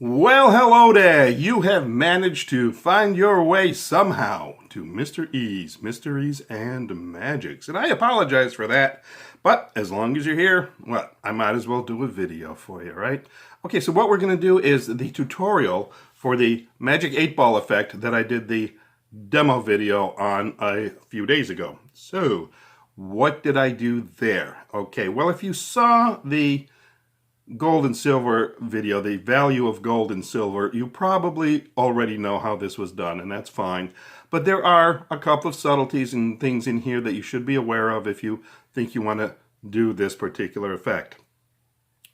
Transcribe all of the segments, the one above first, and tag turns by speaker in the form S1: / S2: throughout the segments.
S1: Well, hello there. You have managed to find your way somehow to Mr. E's Mysteries and Magics. And I apologize for that, but as long as you're here, well, I might as well do a video for you, right? Okay, so what we're going to do is the tutorial for the Magic 8-Ball effect that I did the demo video on a few days ago. So, what did I do there? Okay, well, if you saw the gold and silver video, the value of gold and silver, you probably already know how this was done, and that's fine. But there are a couple of subtleties and things in here that you should be aware of if you think you want to do this particular effect.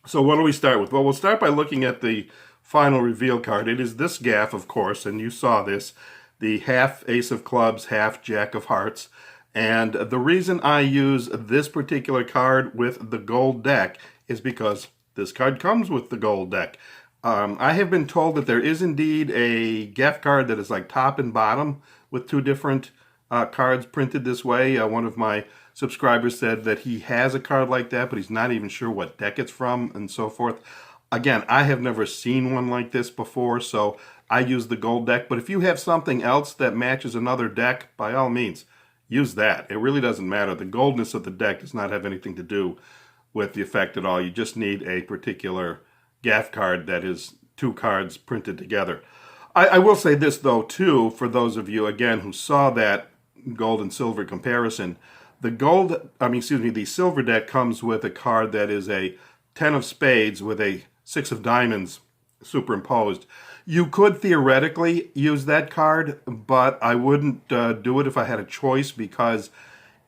S1: So what do we start with? Well, we'll start by looking at the final reveal card. It is this gaff, of course, and you saw this, the half ace of clubs, half jack of hearts. And the reason I use this particular card with the gold deck is because this card comes with the gold deck. I have been told that there is indeed a gaff card that is like top and bottom with two different cards printed this way. One of my subscribers said that he has a card like that, but he's not even sure what deck it's from and so forth. Again, I have never seen one like this before, so I use the gold deck. But if you have something else that matches another deck, by all means, use that. It really doesn't matter. The goldness of the deck does not have anything to do with the effect at all. You just need a particular gaff card that is two cards printed together. I will say this though too, for those of you again who saw that gold and silver comparison, the silver deck comes with a card that is a 10 of spades with a 6 of diamonds superimposed. You could theoretically use that card, but I wouldn't do it if I had a choice, because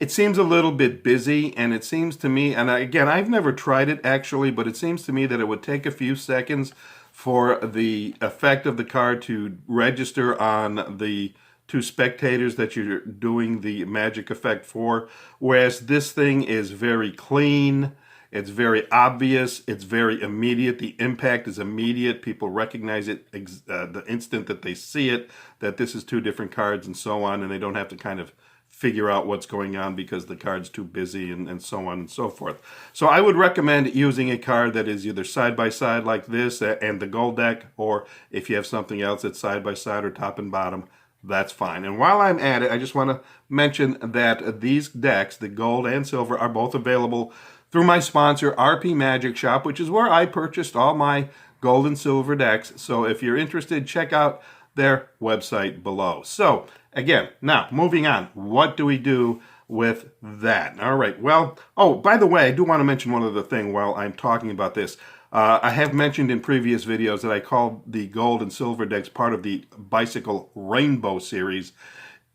S1: it seems a little bit busy, and it seems to me, and again, I've never tried it actually, but it seems to me that it would take a few seconds for the effect of the card to register on the two spectators that you're doing the magic effect for, whereas this thing is very clean, it's very obvious, it's very immediate, the impact is immediate, people recognize it the instant that they see it, that this is two different cards and so on, and they don't have to kind of figure out what's going on because the card's too busy and so on and so forth. So I would recommend using a card that is either side by side like this and the gold deck, or if you have something else that's side by side or top and bottom, that's fine. And while I'm at it, I just want to mention that these decks, the gold and silver, are both available through my sponsor, RP Magic Shop, which is where I purchased all my gold and silver decks. So if you're interested, check out their website below. So again, now moving on, what do we do with that? All right, well, oh, by the way, I do want to mention one other thing while I'm talking about this. I have mentioned in previous videos that I called the gold and silver decks part of the Bicycle Rainbow series.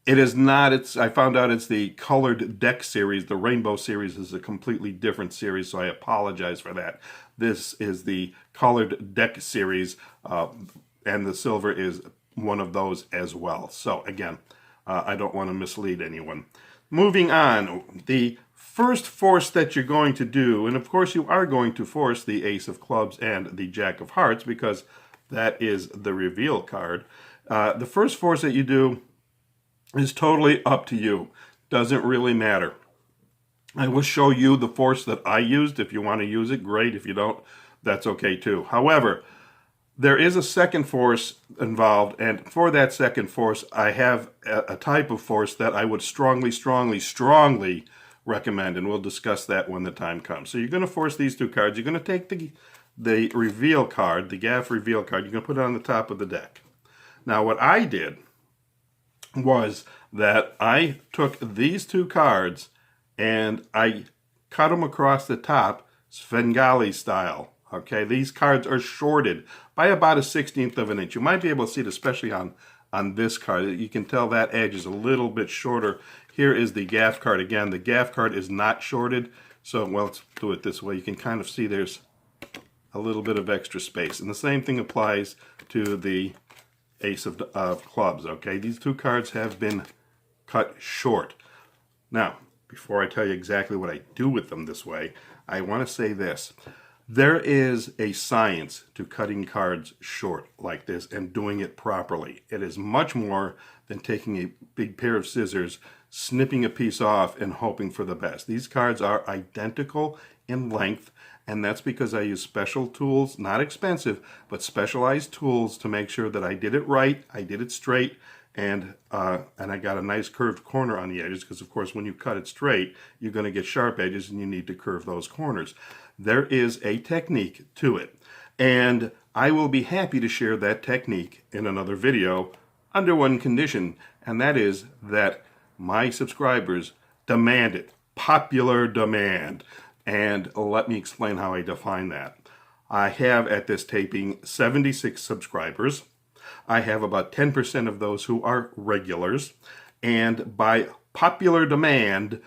S1: It is not. I found out it's the colored deck series. The Rainbow series is a completely different series, so I apologize for that. This is the colored deck series, and the silver is one of those as well. So again, I don't want to mislead anyone. Moving on, the first force that you're going to do, and of course you are going to force the ace of clubs and the jack of hearts because that is the reveal card. The first force that you do is totally up to you. Doesn't really matter. I will show you the force that I used. If you want to use it, great. If you don't, that's okay too. However, there is a second force involved, and for that second force, I have a type of force that I would strongly, strongly, strongly recommend, and we'll discuss that when the time comes. So you're going to force these two cards. You're going to take the reveal card, the gaff reveal card, you're going to put it on the top of the deck. Now what I did was that I took these two cards and I cut them across the top, Svengali style. Okay, these cards are shorted by about 1/16 of an inch. You might be able to see it, especially on this card. You can tell that edge is a little bit shorter. Here is the gaff card. Again, the gaff card is not shorted. So, well, let's do it this way. You can kind of see there's a little bit of extra space. And the same thing applies to the ace of clubs. Okay, these two cards have been cut short. Now, before I tell you exactly what I do with them this way, I want to say this. There is a science to cutting cards short like this and doing it properly. It is much more than taking a big pair of scissors, snipping a piece off, and hoping for the best. These cards are identical in length. and that's because I use special tools, not expensive, but specialized tools to make sure that I did it right, I did it straight, and I got a nice curved corner on the edges, because of course when you cut it straight, you're going to get sharp edges and you need to curve those corners. There is a technique to it, and I will be happy to share that technique in another video under one condition, and that is that my subscribers demand it. Popular demand. And let me explain how I define that. I have at this taping 76 subscribers. I have about 10% of those who are regulars, and by popular demand,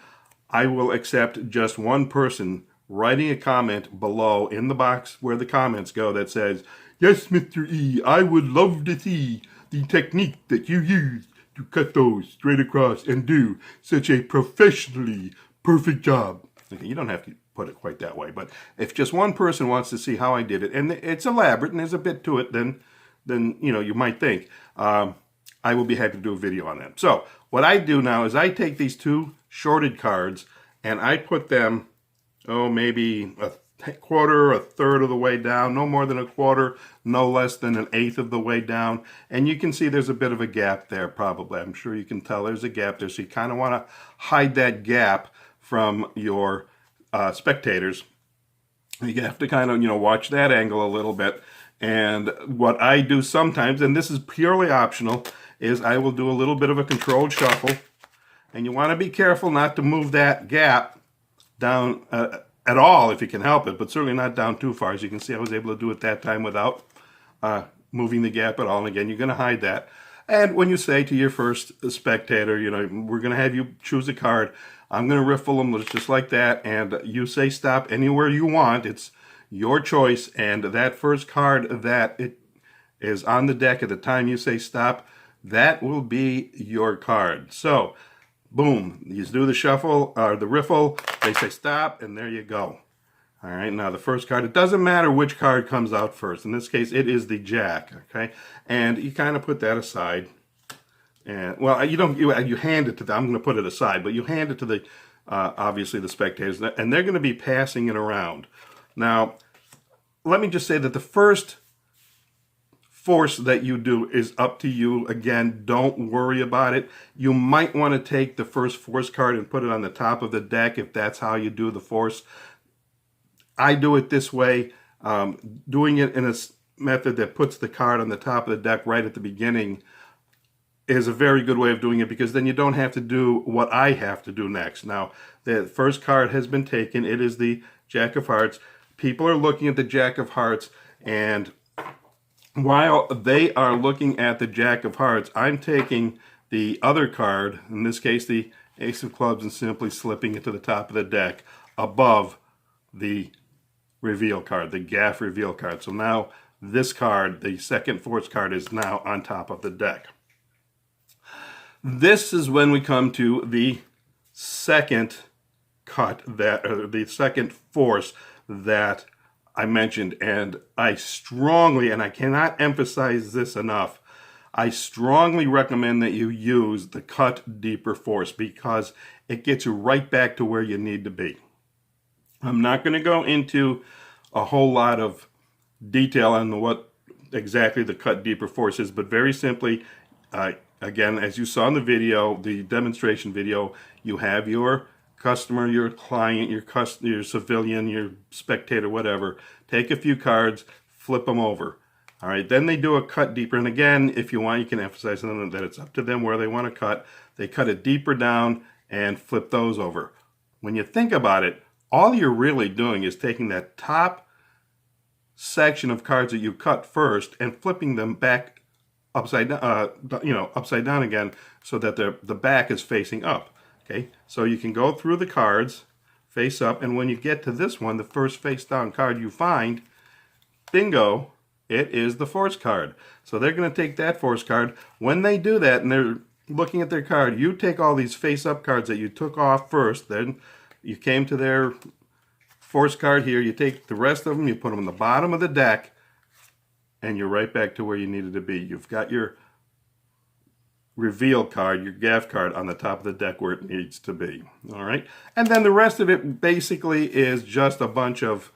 S1: I will accept just one person writing a comment below in the box where the comments go that says, "Yes, Mr. E, I would love to see the technique that you use to cut those straight across and do such a professionally perfect job." Okay, you don't have to put it quite that way, but if just one person wants to see how I did it, and it's elaborate and there's a bit to it, then you know, you might think, I will be happy to do a video on that. So what I do now is I take these two shorted cards and I put them, maybe a quarter, a third of the way down, no more than a quarter, no less than an eighth of the way down. And you can see there's a bit of a gap there probably. I'm sure you can tell there's a gap there. So you kind of want to hide that gap from your spectators. You have to kind of, watch that angle a little bit. And what I do sometimes, and this is purely optional, is I will do a little bit of a controlled shuffle. And you want to be careful not to move that gap down at all if you can help it, but certainly not down too far. As you can see, I was able to do it that time without moving the gap at all. And again, you're going to hide that. And when you say to your first spectator, we're going to have you choose a card, I'm going to riffle them just like that, and you say stop anywhere you want. It's your choice, and that first card that it is on the deck at the time you say stop, that will be your card. So, boom, you do the shuffle, or the riffle, they say stop, and there you go. All right, now the first card, it doesn't matter which card comes out first. In this case, it is the Jack, okay? And you kind of put that aside. And, well, you hand it to them. I'm going to put it aside, but you hand it to the, obviously, the spectators, and they're going to be passing it around. Now, let me just say that the first force that you do is up to you. Again, don't worry about it. You might want to take the first force card and put it on the top of the deck if that's how you do the force. I do it this way, doing it in a method that puts the card on the top of the deck right at the beginning is a very good way of doing it, because then you don't have to do what I have to do next. Now, the first card has been taken. It is the Jack of Hearts. People are looking at the Jack of Hearts, and while they are looking at the Jack of Hearts, I'm taking the other card, in this case the Ace of Clubs, and simply slipping it to the top of the deck above the reveal card, the gaff reveal card. So now this card, the second force card, is now on top of the deck. This is when we come to the second cut, or the second force that I mentioned, and I strongly, and I cannot emphasize this enough, I strongly recommend that you use the cut deeper force, because it gets you right back to where you need to be. I'm not going to go into a whole lot of detail on what exactly the cut deeper force is, but very simply, again, as you saw in the video, the demonstration video, you have your customer, your client, your civilian, your spectator, whatever. Take a few cards, flip them over. All right, then they do a cut deeper. And again, if you want, you can emphasize on them that it's up to them where they want to cut. They cut it deeper down and flip those over. When you think about it, all you're really doing is taking that top section of cards that you cut first and flipping them back upside down, upside down again, so that the back is facing up. Okay, so you can go through the cards face up, and when you get to this one, the first face down card you find, bingo, it is the force card. So they're going to take that force card. When they do that and they're looking at their card, you take all these face up cards that you took off first, then you came to their force card here, you take the rest of them, you put them on the bottom of the deck, and you're right back to where you needed to be. You've got your reveal card, your gaff card, on the top of the deck where it needs to be. All right, and then the rest of it basically is just a bunch of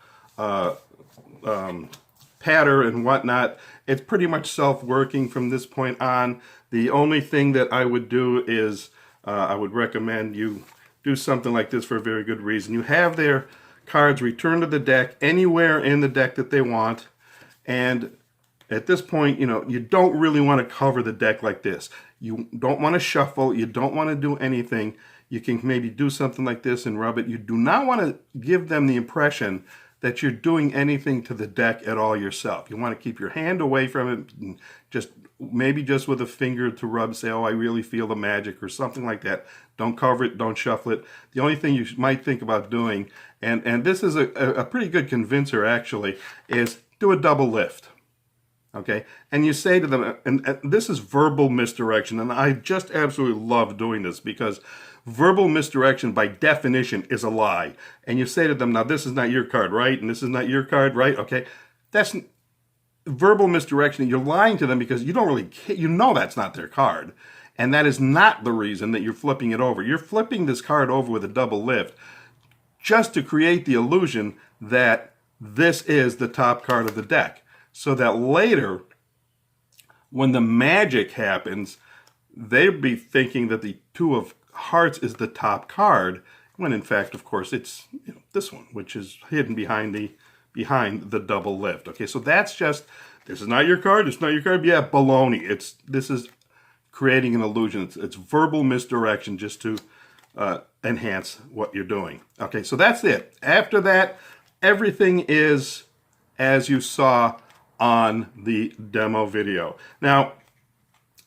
S1: patter and whatnot. It's pretty much self-working from this point on. The only thing that I would do is I would recommend you do something like this for a very good reason. You have their cards returned to the deck anywhere in the deck that they want, and at this point, you know, you don't really want to cover the deck like this. You don't want to shuffle. You don't want to do anything. You can maybe do something like this and rub it. You do not want to give them the impression that you're doing anything to the deck at all yourself. You want to keep your hand away from it, and maybe just with a finger to rub, say, oh, I really feel the magic or something like that. Don't cover it, don't shuffle it. The only thing you might think about doing, and this is a pretty good convincer actually, is do a double lift. Okay, and you say to them, and this is verbal misdirection, and I just absolutely love doing this because verbal misdirection by definition is a lie. And you say to them, now this is not your card, right? And this is not your card, right? Okay, that's verbal misdirection. You're lying to them because you don't really care. You know that's not their card. And that is not the reason that you're flipping it over. You're flipping this card over with a double lift just to create the illusion that this is the top card of the deck. So that later, when the magic happens, they'd be thinking that the two of hearts is the top card, when in fact, of course, it's this one, which is hidden behind the double lift. Okay, so that's just, this is not your card, it's not your card. Yeah, baloney. This is creating an illusion. It's verbal misdirection just to enhance what you're doing. Okay, so that's it. After that, everything is as you saw on the demo video. Now,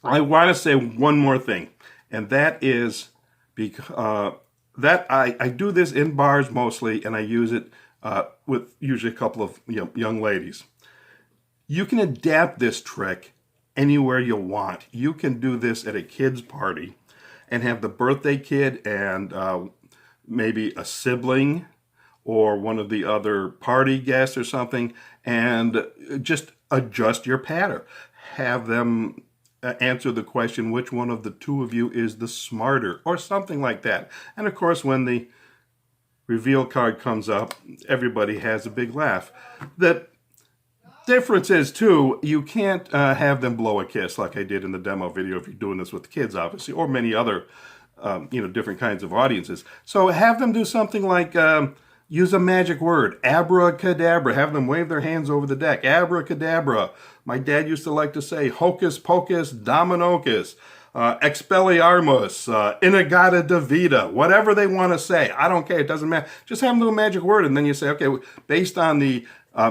S1: I want to say one more thing, and that is because that I do this in bars mostly, and I use it with usually a couple of young ladies. You can adapt this trick anywhere you want. You can do this at a kid's party and have the birthday kid and maybe a sibling or one of the other party guests or something, and just adjust your patter. Have them answer the question, which one of the two of you is the smarter, or something like that. And of course, when the reveal card comes up, everybody has a big laugh. The difference is, too, you can't have them blow a kiss like I did in the demo video if you're doing this with kids, obviously, or many other different kinds of audiences. So have them do something like use a magic word, abracadabra. Have them wave their hands over the deck, abracadabra. My dad used to like to say hocus pocus dominocus, expelliarmus, inagata davida, whatever they want to say. I don't care, it doesn't matter. Just have them do a magic word, and then you say, okay, based on the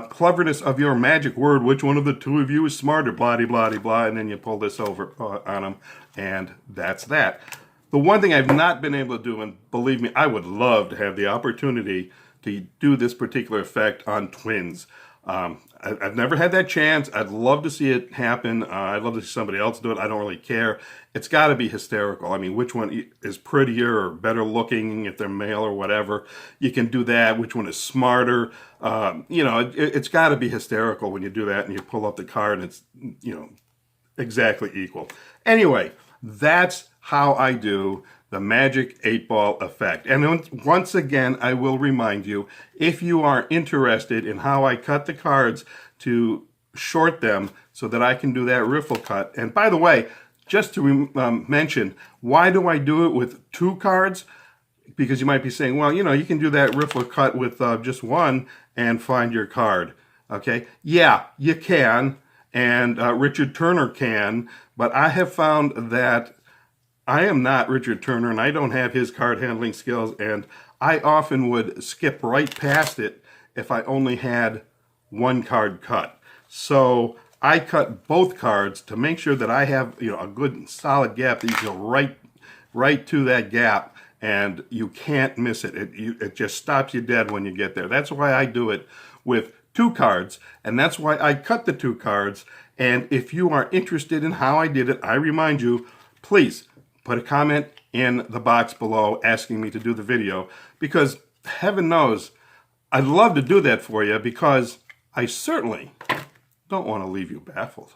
S1: cleverness of your magic word, which one of the two of you is smarter, blah, blah, blah, blah, and then you pull this over on them, and that's that. The one thing I've not been able to do, and believe me, I would love to have the opportunity to do this particular effect on twins. I've never had that chance. I'd love to see it happen. I'd love to see somebody else do it. I don't really care. It's got to be hysterical. I mean, which one is prettier or better looking if they're male or whatever? You can do that. Which one is smarter? It's got to be hysterical when you do that and you pull up the card and it's, exactly equal. Anyway, that's how I do the magic 8-ball effect. And once again, I will remind you, if you are interested in how I cut the cards to short them so that I can do that riffle cut. And by the way, just to mention, why do I do it with 2 cards? Because you might be saying, well, you can do that riffle cut with just 1 and find your card. Okay? Yeah, you can, and Richard Turner can, but I have found that I am not Richard Turner, and I don't have his card handling skills, and I often would skip right past it if I only had 1 card cut. So I cut both cards to make sure that I have a good solid gap that you go right to that gap, and you can't miss it. It just stops you dead when you get there. That's why I do it with 2 cards, and that's why I cut the 2 cards. And if you are interested in how I did it, I remind you, please put a comment in the box below asking me to do the video, because heaven knows I'd love to do that for you, because I certainly don't want to leave you baffled.